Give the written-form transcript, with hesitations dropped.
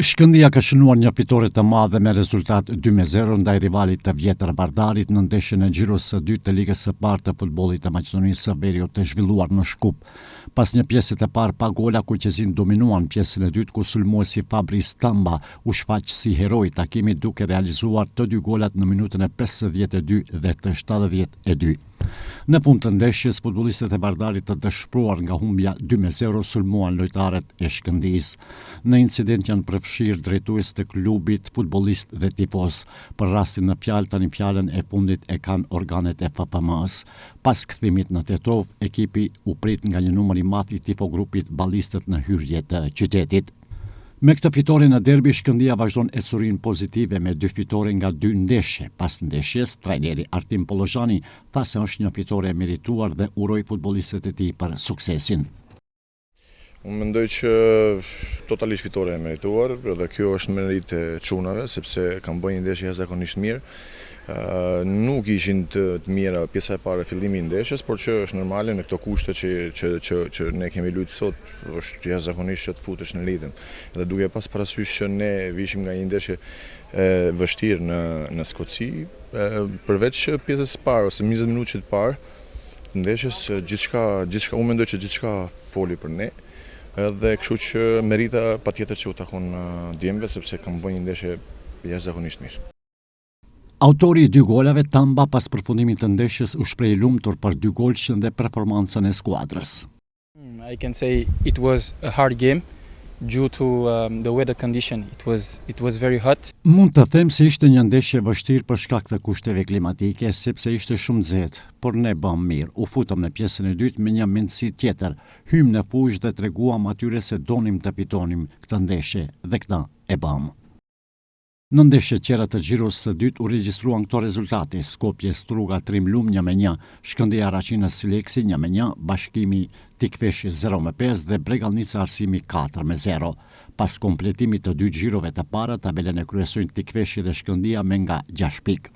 Shkëndia ka shënuar një fitore të madhe me rezultat 2-0 ndaj rivalit të vjetër Vardarit në ndeshjen e xhirosë së dytë të ligës së parë të futbollit të Maqedonisë së Veriut të zhvilluar në Shkup. Pas një pjese të parë pa gola, Kuqezin dominuan pjesën e dytë ku sulmuesi Fabrice Tamba u shfaq si heroi i takimit duke realizuar të dy golat në minutën e 52 dhe të 72. Në fund të ndeshjes, futbollistët e Vardarit të dëshpëruar nga humbja 2-0 sulmuan lojtarët e Shkëndijës. Në incident janë përfshirë drejtues të klubit, futbollistë dhe tifoz. Për rastin në fjalë, tani fjalën e fundit e kanë organet e FPM-s. Pas kthimit në Tetov, ekipi u prit nga një numër i madh i tifogrupit ballistët në hyrje të qytetit. Me këtë fitore në derbi, Shkëndia vazhdon ecurinë pozitive me 2 fitore nga 2 ndeshje. Pas ndeshjes, trajneri Artim Pollozhani tha se është një fitore e merituar dhe uroi futbollistët e tij për suksesin. Unë mendoj që totalisht fitore e merituar dhe kjo është merit e çunave sepse kanë bërë një ndeshje jashtëzakonisht mirë. Nuk ishin të mira pjesa e parë e fillimi i ndeshjes, por që është normale në këto kushte që ne kemi luajtur sot, është jashtëzakonisht që të futesh në ritëm. Dhe duke pas parasysh që ne vishim nga një ndeshje e vështirë në Skoci, përveç pjesës së parë ose 20 minutëve të parë të ndeshjes, gjithçka unë mendoj që gjithçka foli për ne. Dhe kështu që merita patjetër që u takon djemve sepse kanë bërë një ndeshje jashtëzakonisht mirë. Autori i 2 golave, Tamba, pas përfundimit të ndeshjes u shpreh i lumtur për 2 golshën dhe performancën e skuadrës. I can say it was a hard game due to the weather condition. It was very hot. Mund të them se ishte një ndeshje vështirë për shkak të kushteve klimatike, sepse ishte shumë nxehtë, por ne bëm mirë. U futëm në pjesën e dytë me një mendësi tjetër. Hym në fushë dhe treguam atyre se donim të fitonim këtë ndeshje dhe këtë e bëm. Në ndeshje tjera të xhirosë së dytë u regjistruan këto rezultate: Skopje Struga Trim Lum 1-1, Shkëndija Raqina Sileksi 1-1, Bashkimi Tikveshi 0-5 dhe Bregallnica Arsimi 4-0. Pas kompletimit të 2 xhirove të para, tabelën e kryesojnë Tikveshi dhe Shkëndija me nga 6 pikë.